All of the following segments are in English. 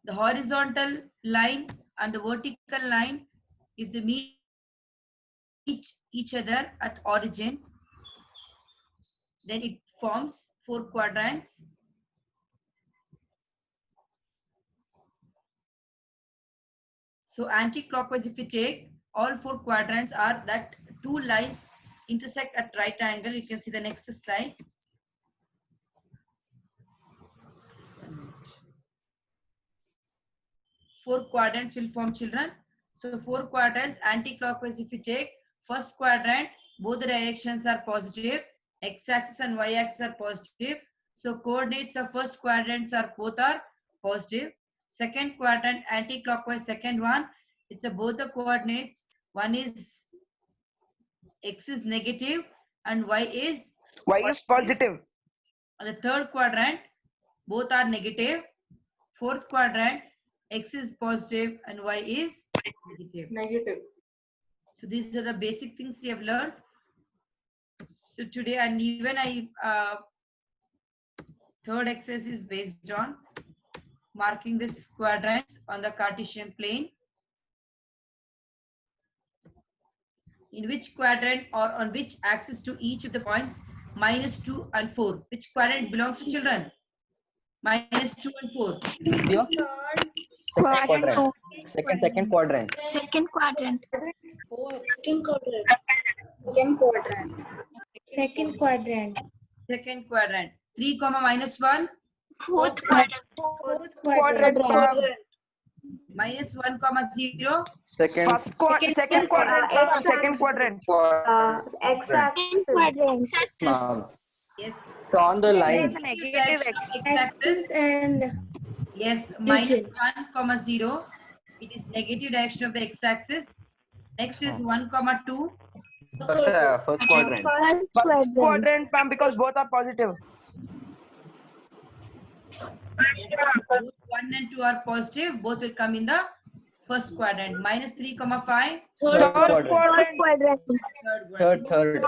The horizontal line and the vertical line, if they meet each other at origin, then it forms 4 quadrants. So anti-clockwise, if you take, all 4 quadrants are that 2 lines intersect at right angle. You can see the next slide. Four quadrants will form, children. So 4 quadrants anti-clockwise, if you take, first quadrant, both the directions are positive, x-axis and y-axis are positive. So coordinates of first quadrants are both are positive. Second quadrant anti-clockwise, second one, it's a both the coordinates, one is x is negative and y is positive. On the third quadrant, both are negative. Fourth quadrant, x is positive and y is negative. So these are the basic things we have learned. So today, and even third exercise is based on marking this quadrants on the Cartesian plane. In which quadrant or on which axis to each of the points -2 and 4. Which quadrant belongs to children? -2 and 4. Second quadrant. Second quadrant. Second quadrant. Second quadrant. Second quadrant. 3, -1. Fourth quadrant. Fourth quadrant. -1, 0. Second Second quadrant. Second quadrant. X-axis. X-axis. Yes. So on the line. Negative X-axis and yes, Region. -1, 0. It is negative direction of the x-axis. Next is 1, 2. First quadrant. First quadrant, ma'am, because both are positive. Yes, both 1 and 2 are positive. Both will come in the first quadrant. -3, 5. Third quadrant. Third one. Third.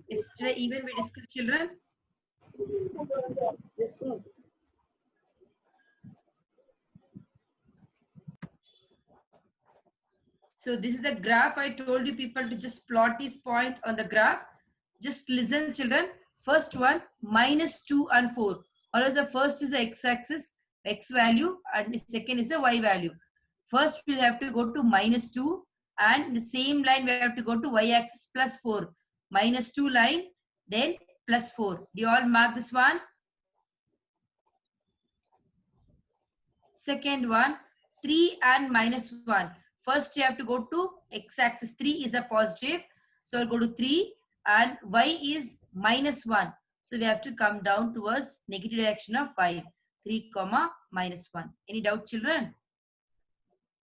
Yesterday even we discussed, children. So this is the graph. I told you people to just plot this point on the graph. Just listen, children. First one, -2 and 4. Always the first is the x-axis, x value, and the second is the y value. First we'll have to go to -2, and in the same line we have to go to y-axis +4. -2 line, then +4. Do you all mark this one? Second one, 3 and -1. First you have to go to x-axis. 3 is a positive, so I'll go to 3, and y is -1. So we have to come down towards negative direction of 5. 3, -1. Any doubt, children?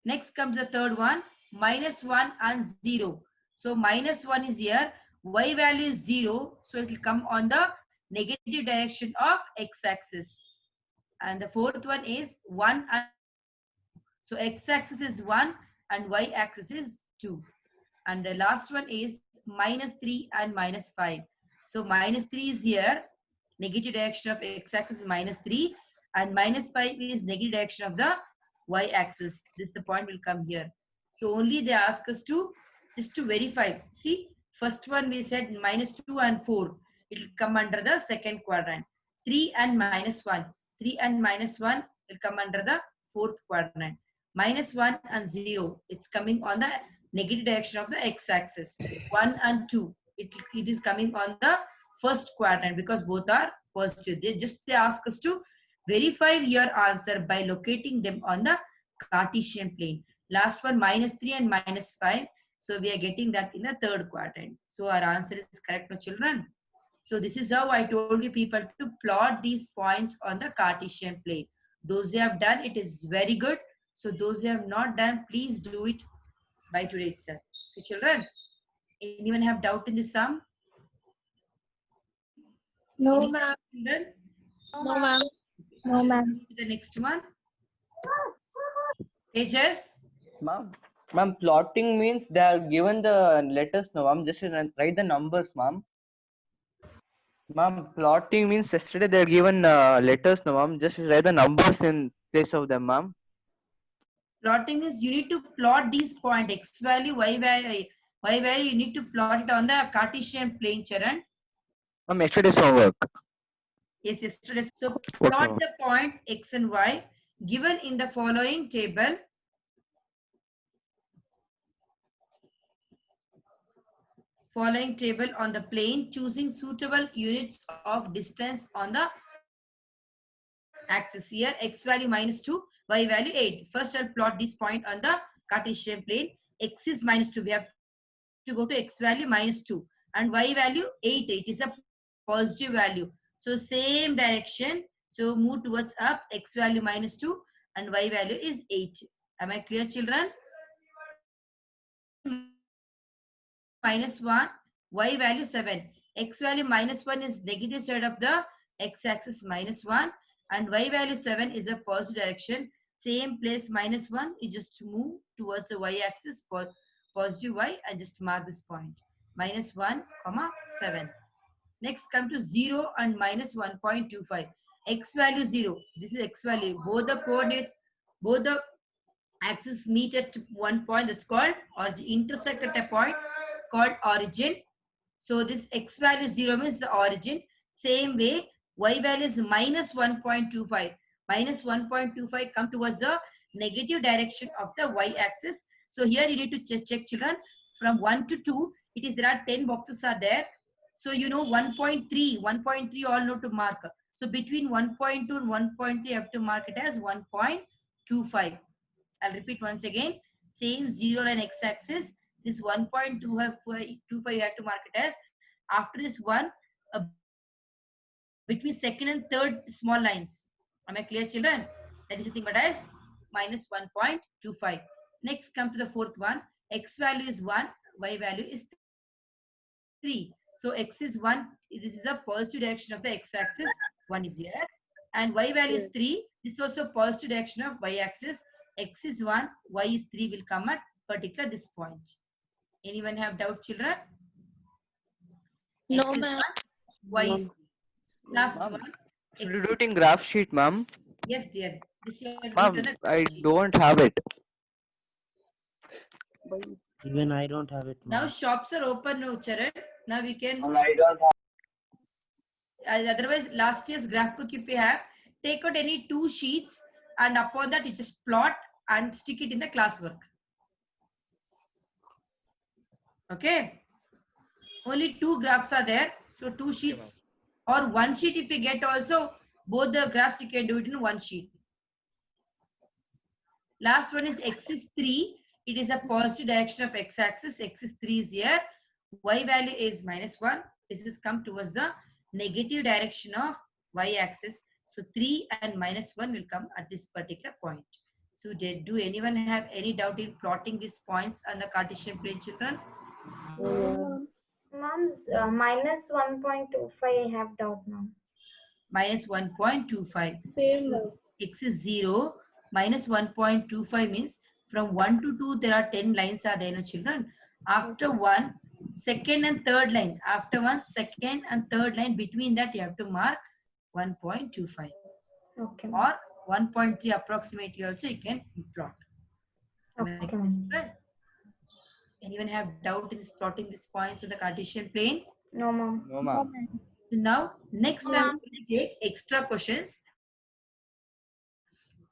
Next comes the third one, -1 and 0. So -1 is here, y value is 0, so it will come on the negative direction of x-axis. And the fourth one is 1 and 2. So x-axis is 1 and y-axis is 2. And the last one is -3 and -5. So -3 is here, negative direction of x-axis is -3, and -5 is negative direction of the y-axis. This the point will come here. So only they ask us to just to verify. See, first one we said -2 and 4. It will come under the second quadrant. 3 and -1. 3 and -1 will come under the fourth quadrant. -1 and 0, it's coming on the negative direction of the x-axis. 1 and 2, it is coming on the first quadrant because both are positive. They ask us to verify your answer by locating them on the Cartesian plane. Last one, -3 and -5. So we are getting that in the third quadrant. So our answer is correct, no children? So this is how I told you people to plot these points on the Cartesian plane. Those who have done, it is very good. So those who have not done, please do it by today itself. So children, anyone have doubt in this sum? no, ma'am. Children? No, ma'am. No, ma'am. The next one. Tejas? Ma'am, plotting means they are given the letters, no, ma'am. Just write the numbers, ma'am. Ma'am, plotting means yesterday they're given letters, no, ma'am. Just write the numbers in place of them, ma'am. Plotting is you need to plot these point x value, y value. You need to plot it on the Cartesian plane, Charan. Ma'am, yesterday's homework. Yes, yesterday. So Okay, plot ma'am. the point x and y given in the following table. Following table on the plane, choosing suitable units of distance on the axis. Here x value -2, y value 8. First I'll plot this point on the Cartesian plane. X is -2. We have to go to x value -2 and y value 8. 8 is a positive value. So same direction. So move towards up. X value -2 and y value is 8. Am I clear, children? -1, y value 7. X value -1 is negative side of the x-axis -1 and y value 7 is a positive direction. Same place -1, you just move towards the y-axis, positive y, and just mark this point. -1, 7. Next come to 0 and -1.25. X value 0. This is x value. Both the coordinates, both the axes meet at one point, that's called, or intersect at a point called origin. So this x value 0 means the origin. Same way, y value is -1.25. -1.25 come towards the negative direction of the y-axis. So here you need to check, children, from 1 to 2, it is there are 10 boxes are there. So you know 1.3 all know to mark. So between 1.2 and 1.3 you have to mark it as 1.25. I'll repeat once again. Same 0 line x-axis. This 1.25 you have to mark it as. After this one, between second and third small lines. Am I clear, children? That is the thing but as -1.25. Next, come to the fourth one. X value is 1, y value is 3. So x is 1. This is a positive direction of the x-axis. 1 is here. And y value is 3. This is also positive direction of y-axis. X is 1, y is 3 will come at particular this point. Anyone have doubt, children? No, X is ma'am. 1, y is 3. Last Ma'am, one. should we do it in graph sheet, ma'am? Yes, dear. This you have to do it Ma'am, on the I sheet. don't have it. Even I don't have it. Now Ma'am. shops are open now, Charan. Now we can. I don't have. Otherwise, last year's graph book, if you have, take out any 2 sheets and upon that you just plot and stick it in the classwork. Okay. Only 2 graphs are there. So 2 sheets or 1 sheet if you get also, both the graphs you can do it in 1 sheet. Last one is x is 3. It is a positive direction of x-axis. X is 3 is here. Y value is -1. This is come towards the negative direction of y-axis. So 3 and -1 will come at this particular point. So do anyone have any doubt in plotting these points on the Cartesian plane, children? Mom's -1.25. I have doubt now. -1.25. Same. X is 0. -1.25 means from 1 to 2 there are 10 lines are there, no, children. After 1, second and third line. After 1, second and third line, between that you have to mark 1.25. Okay. Or 1.3 approximately also you can plot. Okay. Right? Anyone have doubt in this plotting these points on the Cartesian plane? No, mom. No, ma'am. So now next I'm going to take extra questions.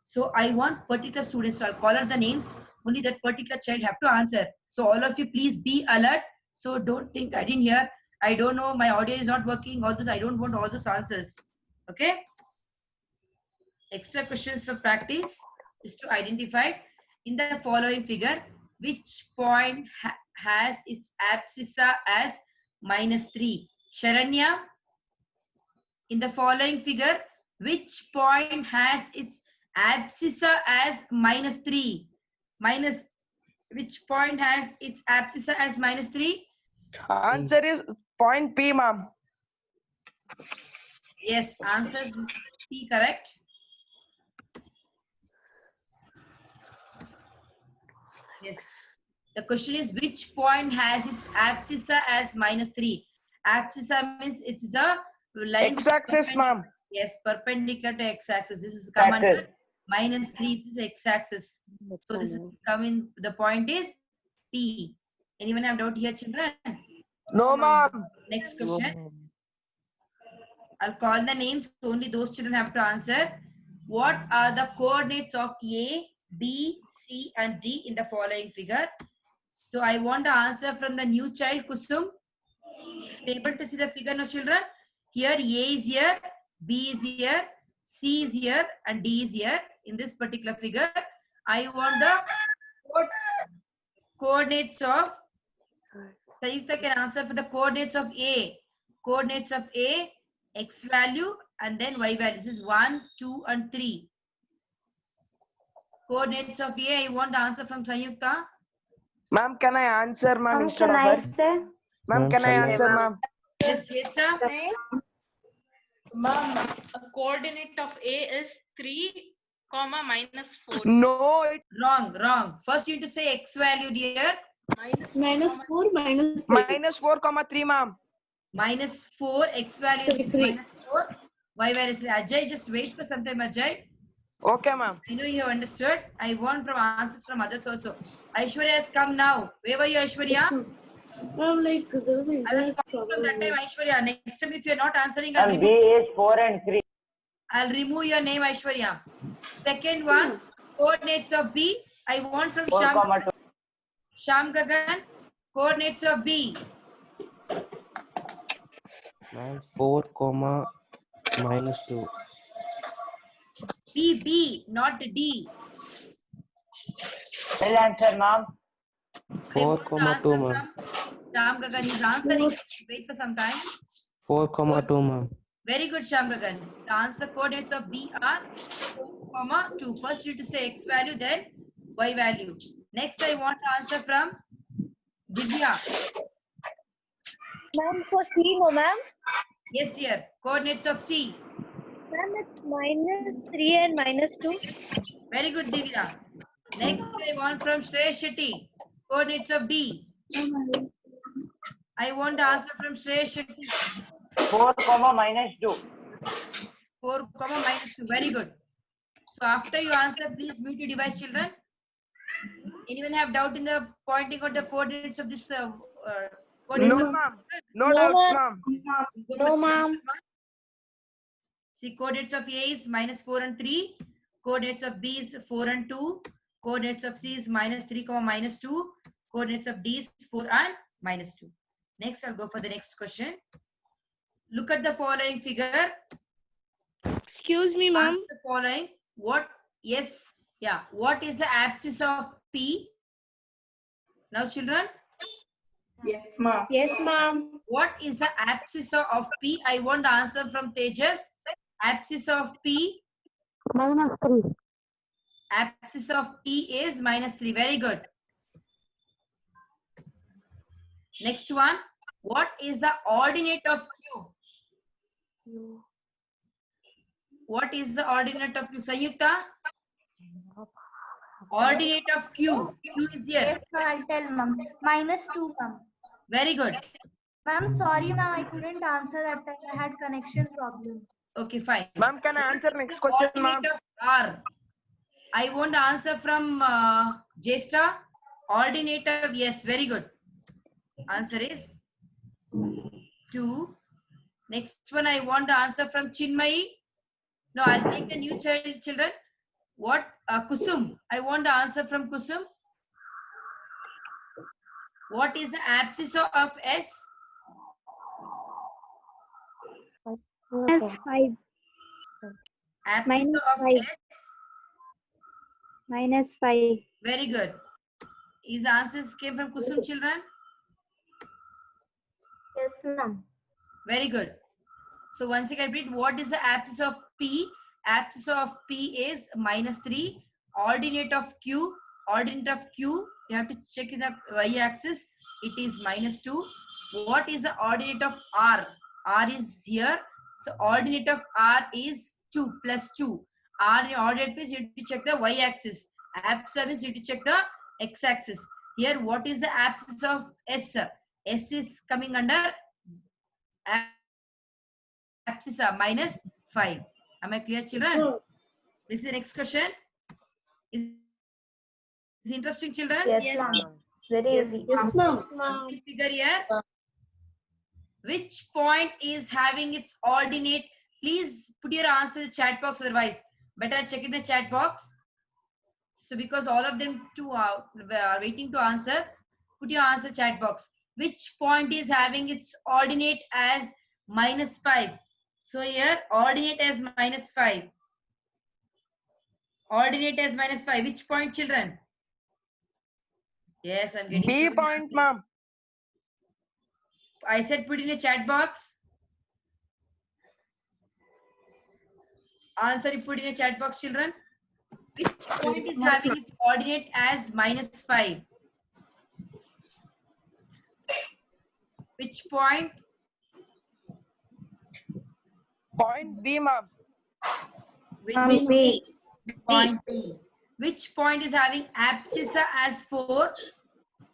So I want particular students, so I'll call out the names, only that particular child have to answer. So all of you please be alert. So don't think I didn't hear, I don't know, my audio is not working, all those, I don't want all those answers. Okay? Extra questions for practice is to identify in the following figure, which point has its abscissa as -3? Sharanya, in the following figure, which point has its abscissa as -3? Which point has its abscissa as -3? Answer is point P, ma'am. Yes, answer is P, correct. Yes. The question is which point has its abscissa as -3? Abscissa means it's the line X-axis, ma'am. Yes, perpendicular to x-axis. This is come under -3. This is x-axis. So this is coming. The point is P. Anyone have doubt here, children? No, ma'am. Next question. I'll call the names. Only those children have to answer. What are the coordinates of A, B, C, and D in the following figure? So I want the answer from the new child, Kusum. Able to see the figure, no children? Here A is here, B is here, C is here, and D is here. In this particular figure, I want the coordinates of. Sayukta can answer for the coordinates of A. Coordinates of A, X value, and then Y value. This is 1, 2, and 3. Coordinates of A, I want the answer from Sayukta. Ma'am, can I answer, ma'am, instead Can of I her? say? Ma'am, can I answer, ma'am? Yes, Jesta. Ma'am, a coordinate of A is 3, comma -4. No, it Wrong. First you need to say X value, dear. -4, -3. -4, 3, ma'am. -4, X value is Three. -4. Y value is 3. Ajay, just wait for some time, Ajay. Okay, ma'am. I know you have understood. I want from answers from others also. Aishwarya has come now. Where were you, Aishwarya? Ma'am, like there was an I was internet calling from that problem. time, Aishwarya. Next time, if you're not answering, I'll And B remove, is 4 and 3. I'll remove your name, Aishwarya. Second one, coordinates of B. I want from 4, comma 2. Sham Gagan. Coordinates of B. Ma'am, 4, -2. B, not D. Will answer, ma'am. 4, 2, ma'am. Sham Gagan is answering. Wait for some time. 4, 2, ma'am. Very good, Sham Gagan. The answer coordinates of B are 4, 2. First, you need to say X value, then Y value. Next, I want to answer from Divya. Ma'am, for C, no, ma'am. Yes, dear. Coordinates of C. Ma'am, it's -3 and -2. Very good, Divya. Next, I want from Shreya Shetty. Coordinates of D. I want the answer from Shreya Shetty. 4, comma -2. 4, -2. Very good. So after you answer, please mute your device, children. Anyone have doubt in the pointing out the coordinates of this? Coordinates No, of ma'am. No doubts, ma'am. Go for No, the ma'am. next one. See, coordinates of A is -4 and 3. Coordinates of B is 4 and 2. Coordinates of C is -3, -2. Coordinates of D is 4 and -2. Next, I'll go for the next question. Look at the following figure. Excuse me, ma'am. Answer the following. What? Yes. Yeah. What is the abscissa of P? Now, children, Yes, ma'am. Yes, ma'am. what is the abscissa of P? I want the answer from Tejas. Abscissa of P. -3. Abscissa of P is -3. Very good. Next one. What is the ordinate of Q? What is the ordinate of Q? Sayukta? Ordinate of Q. Q is here. Yes, ma'am, I'll tell, ma'am. -2, ma'am. Very good. Ma'am, sorry, ma'am, I couldn't answer that time. I had connection problem. Okay, fine. Ma'am, can I answer next question, ma'am? Ordinate of R. I want the answer from Jesta. Ordinate of, yes, very good. Answer is 2. Next one, I want the answer from Chinmayi. No, I'll take the new children. What? Kusum. I want the answer from Kusum. What is the abscissa of S? -5. Abscissa of -5. S. -5. Very good. His answers came from Kusum, children. Yes, ma'am. Very good. So once again, repeat, what is the abscissa of P? Abscissa of P is -3. Ordinate of Q. Ordinate of Q, you have to check in the y-axis. It is -2. What is the ordinate of R? R is here. So ordinate of R is 2 plus 2. R in ordinate means you have to check the y-axis. Abscissa means you have to check the x-axis. Here, what is the abscissa of S? S is coming under abscissa minus 5. Am I clear, children? Sure. This is the next question. Is interesting, children? Yes, ma'am. Very easy. Yes, ma'am. Figure here. Which point is having its ordinate? Please put your answer in the chat box, otherwise better check in the chat box. So because all of them too are waiting to answer, put your answer chat box. Which point is having its ordinate as minus 5? So here ordinate as minus 5. Ordinate as minus 5. Which point, children? Yes, I'm getting B so many point, answers. ma'am. I said put in a chat box. Answer you put in a chat box, children. Which point is having its ordinate as minus 5? Which point? Point B, ma'am. Which B. point B? Which point is having abscissa as 4?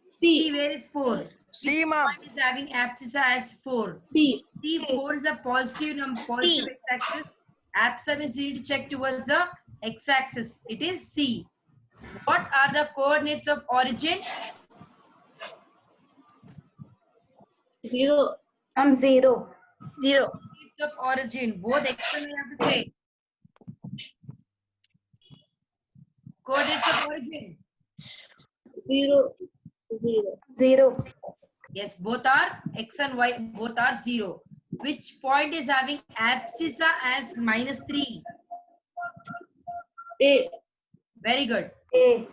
C, where is 4? C, ma'am. Point is having abscissa as 4. C. C, 4 is a positive number, positive x-axis. Abscissa means you need to check towards the x-axis. It is C. What are the coordinates of origin? 0. 0. Coordinates of origin. Both x and y have to say. Coordinates of origin. 0. 0. Yes, both are x and y, both are 0. Which point is having abscissa as minus 3? A. Very good. A.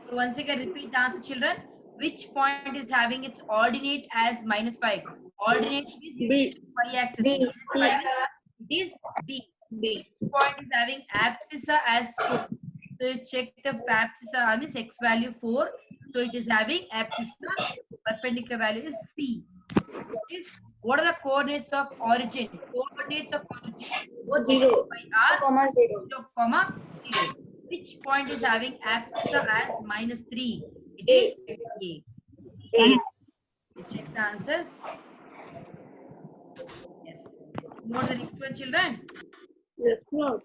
So once again, repeat the answer, children. Which point is having its ordinate as minus 5? Ordinate is B. y-axis. B. Minus 5 it is B. B. Which point is having abscissa as 4? So you check the abscissa, means x value 4. So it is having abscissa, perpendicular value is C. What are the coordinates of origin? Coordinates of origin. Both 0. x and y are 0. 0, comma 0. Which point is having abscissa as minus 3? It is A. A. You check the answers. Yes. More the next one, children. Yes, ma'am.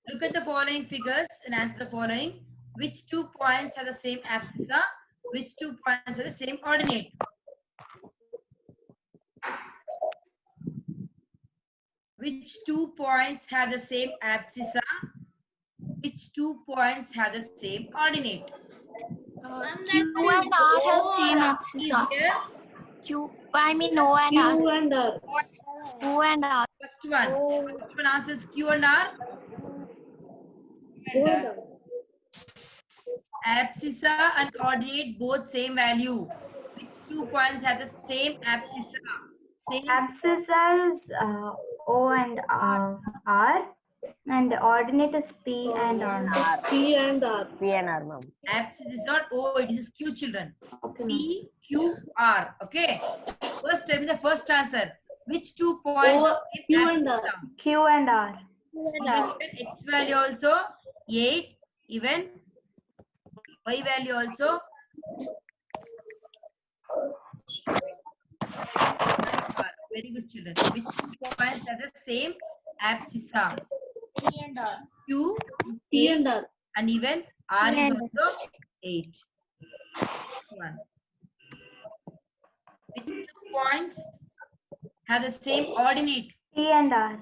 Look at the following figures and answer the following. Which 2 points have the same abscissa? Which 2 points have the same ordinate? Which 2 points have the same abscissa? Which 2 points have the same ordinate? Q and R have same abscissa. Here, O and R. Q and R. Q and R. first one. First one answers Q and R. Q and R. Abscissa and ordinate both same value. Which 2 points have the same abscissa? Same Abscissa is O and R, and the ordinate is P and R. P and R. abscissa is not O, it is Q, children. Okay, ma'am. P, Q, R. Okay. First, tell me the first answer. Which 2 points O, have Q same and R. abscissa? Q and R. Even X value also 8, even Y value also. Very good, children. Which 2 points have the same abscissa? Q, P and R. and even R is also 8. One. Which 2 points have the same ordinate? P and R.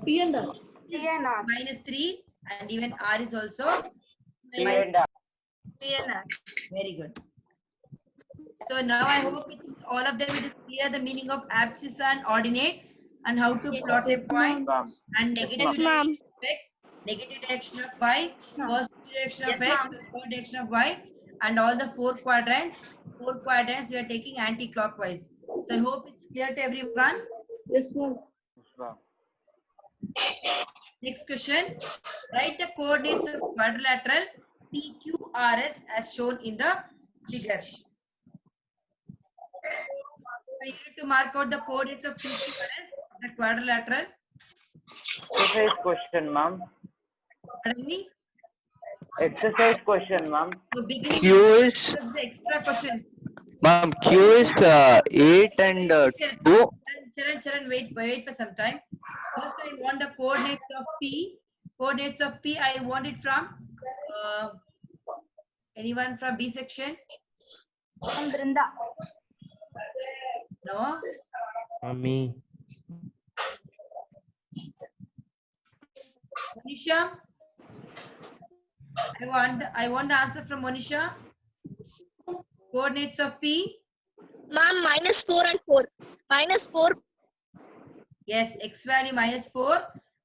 P and R. P and R. Minus 3, and even R is also P minus. and R. Very good. So now I hope it's all of them it is clear the meaning of abscissa and ordinate and how to plot a point and negative direction of x, negative direction of y, positive direction of x, and positive direction of y, and all the 4 quadrants. 4 quadrants we are taking anti-clockwise. So I hope it's clear to everyone. Yes, ma'am. Next question. Write the coordinates of quadrilateral PQRS as shown in the figure. So you need to mark out the coordinates of PQRS, the quadrilateral. Exercise question, ma'am. Pardon me? Exercise question, ma'am. So beginning Q is the extra question. Ma'am, Q is 8 and 2. Charan, wait for some time. First, I want the coordinates of P. Coordinates of P, I want it from anyone from B section? From Brinda. No? Me. Monisha? I want the answer from Monisha. Coordinates of P. Ma'am, -4 and 4. -4. Yes, x value -4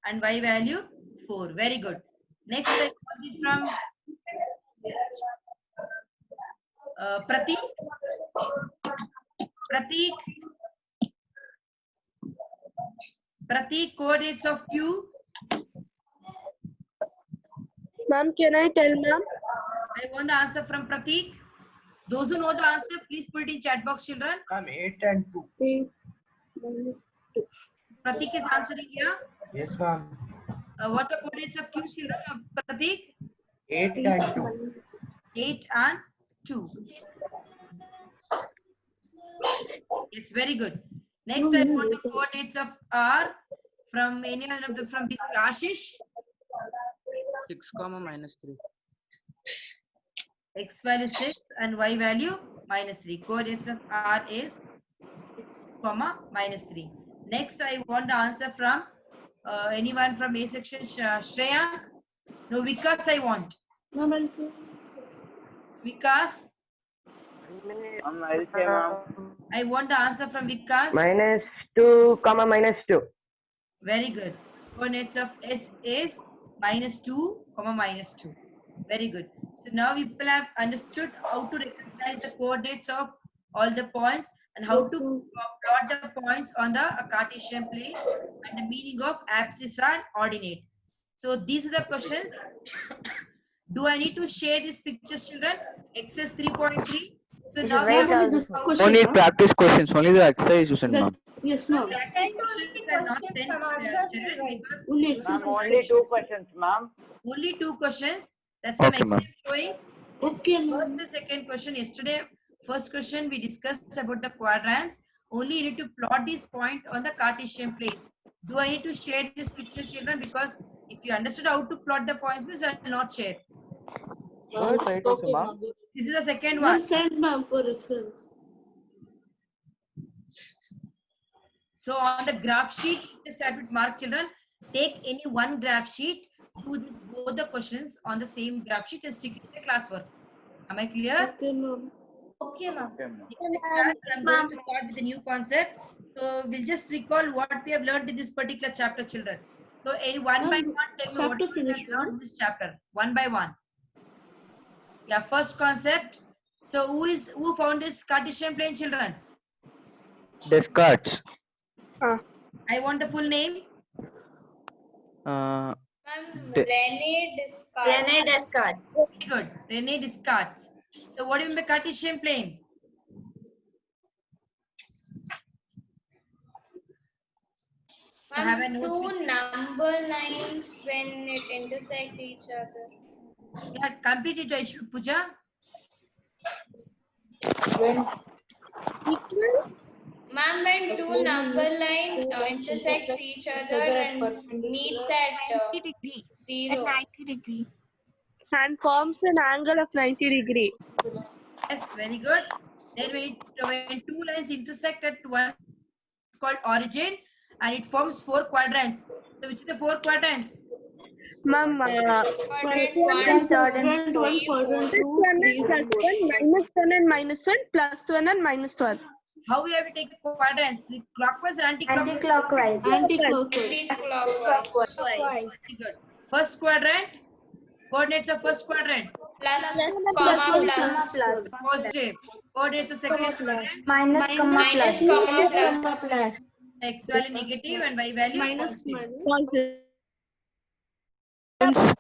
and y value 4. Very good. Next, I want it from Pratik. Pratik, coordinates of Q. Ma'am, can I tell, ma'am? I want the answer from Pratik. Those who know the answer, please put it in chat box, children. Ma'am, 8 and 2. 8 minus Pratik is answering here. Yes, ma'am. What are the coordinates of Q, children? Pratik? 8 and 2. 8 and 2. Yes, very good. Next, I want the coordinates of R from any one of the from this Ashish. 6 comma -3. X value 6 and y value -3. Coordinates of R is 6, -3. Next, I want the answer from anyone from A section. Shreyank? No, Vikas I want. Ma'am, I'll say. Vikas? Ma'am, I'll say, ma'am. I want the answer from Vikas. -2, -2. Very good. Coordinates of S is -2, -2. Very good. So now people have understood how to recognize the coordinates of all the points and how to plot the points on the Cartesian plane and the meaning of abscissa and ordinate. So these are the questions. Do I need to share these pictures, children? Exercise 3.3. So now we have Ma'am, this question, Only ma'am. practice questions. Only the exercise you send, That- ma'am. Yes, ma'am. practice questions are not sent, children, because Only Ma'am, exercise. only 2 questions, ma'am. only 2 questions. That's what Okay, I'm ma'am. showing. Okay, ma'am. First and second question. Yesterday, first question we discussed about the quadrants. Only you need to plot this point on the Cartesian plane. Do I need to share this picture, children? Because if you understood how to plot the points, please I will not share. Okay, ma'am. This is the second Ma'am, one. send, ma'am, for reference. So on the graph sheet, just start with mark, children. Take any one graph sheet, do this both the questions on the same graph sheet and stick it in the classwork. Am I clear? Okay, ma'am. Okay, ma'am. Okay, ma'am. I'm going to start with a new concept. So we'll just recall what we have learned in this particular chapter, children. So one by Ma'am, one, tell me chapter what we have finished, learned ma'am? in this chapter. One by one. Yeah, first concept. So who found this Cartesian plane, children? Descartes. I want the full name. Uh, Ma'am, Rene Descartes. Very good. Rene Descartes. So what do you mean by Cartesian plane? I have a Ma'am, notes with two you. number lines when it intersect each other. Yeah, complete it, Puja. Ma'am, when two number lines intersect each other and meets at 0. 90 and forms an angle of 90 degree. Yes, very good. Then when two lines intersect at one, it's called origin, and it forms 4 quadrants. So which is the 4 quadrants? Ma'am, Quadrant 1, Quadrant 1, 3, 4. quadrant 2, 3, 4. -1 and -1, +1 and -1. How we have to take the quadrants? Clockwise or anti-clockwise? Anti-clockwise. Anti-clockwise. Anti-clockwise. Very good. First quadrant. Coordinates of first quadrant. Plus, Plus comma, 1, plus. Plus. Positive. Coordinates of second quadrant. Minus, comma, Minus, plus. comma, Minus, plus. comma, plus. X value negative and Y value Minus, positive. minus.